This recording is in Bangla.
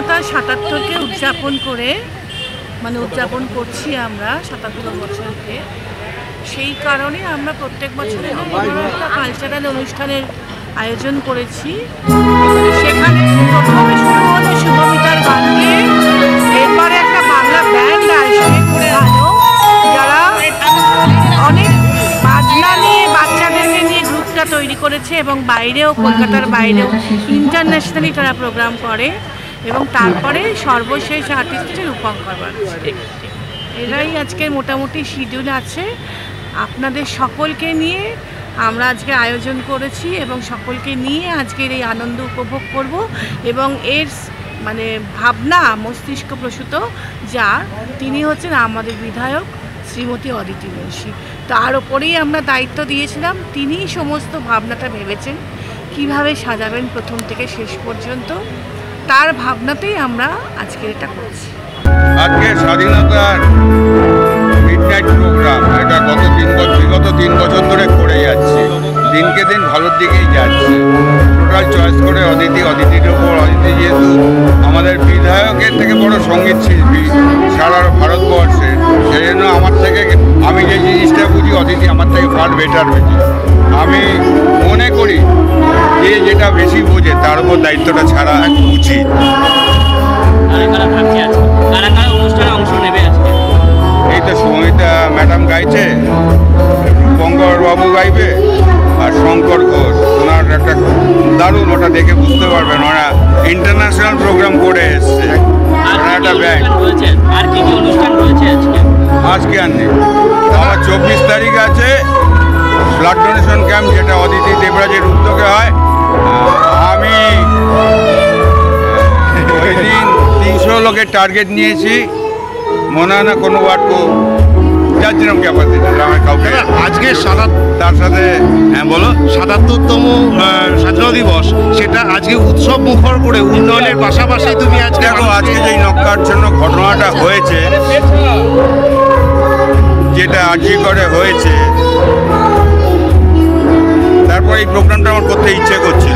স্বাধীনতা ৭৭কে উদযাপন করে উদযাপন করছি আমরা ৭৭ বছরকে। সেই কারণে আমরা প্রত্যেক বছর একটা কালচারাল অনুষ্ঠানের আয়োজন করেছি। সেখানে প্রথমে শুরু হলো শুভমিতার গান দিয়ে, এরপরে একটা বাংলা ব্যান্ড আসবে যারা অনেক বাজনা নিয়ে বাচ্চাদেরকে নিয়ে গ্রুপটা তৈরি করেছে এবং বাইরেও, কলকাতার বাইরেও ইন্টারন্যাশনালি তারা প্রোগ্রাম করে। এবং তারপরে সর্বশেষ আর্টিস্ট হচ্ছে রূপঙ্কর বাগচি। এরাই আজকে মোটামুটি শিডিউল আছে। আপনাদের সকলকে নিয়ে আমরা আজকে আয়োজন করেছি এবং সকলকে নিয়ে আজকের এই আনন্দ উপভোগ করব। এবং এর ভাবনা মস্তিষ্ক প্রসূত যার, তিনি হচ্ছেন আমাদের বিধায়ক শ্রীমতী অদিতি মুন্সি। তার ওপরেই আমরা দায়িত্ব দিয়েছিলাম। তিনিই সমস্ত ভাবনাটা ভেবেছেন কিভাবে সাজাবেন প্রথম থেকে শেষ পর্যন্ত। তার ভাবনাতেই আমরা আজকে এটা করছি। আজকে স্বাধীনতার মিডনাইট প্রোগ্রাম, এটা বিগত 3 বছর ধরে করে যাচ্ছি। দিনকে দিন ভালোর দিকেই যাচ্ছে। টোটাল চয়েস করে অদিতির ওপর, অদিতি যেহেতু আমাদের বিধায়কের থেকে বড় সঙ্গীত শিল্পী সারা ভারতবর্ষে, সেই জন্য আমি যে জিনিসটা বুঝি অদিতি আমার থেকে ফার বেটার হয়েছে। আমি মনে করি যে যেটা বেশি বোঝে তার উপর দায়িত্বটা ছাড়া উচিত। এই তো সুমিতা ম্যাডাম গাইছে, রূপঙ্কর বাবু গাইবে, আর শঙ্কর ঘোষ। ওনার একটা দারুণ, ওটা দেখে বুঝতে পারবেন ওরা ইন্টারন্যাশনাল প্রোগ্রাম করে এসছে। একটা ব্যান্ড আজকে আর নেই। আবার 24 তারিখ আছে ব্লাড ডোনেশন ক্যাম্প, যেটা অদিতি দেবরাজের উদ্যোগে হয়। আমি ওই দিন 300 লোকের টার্গেট নিয়েছি। মনে হয় না কোনো ওয়ার্ড যার যেরকম ক্যাপাসিটি গ্রামের কাউকে। আজকে তার সাথে বলো ৭৭তম স্বাধীনতা দিবস, সেটা আজকে উৎসব মুখর করে উন্নয়নের পাশাপাশি তুমি আজকে দেখো, আজকে যেই নক্কার জন্য ঘটনাটা হয়েছে, যেটা আজকে করে হয়েছে, তারপর এই প্রোগ্রামটা আমার করতে ইচ্ছে করছে।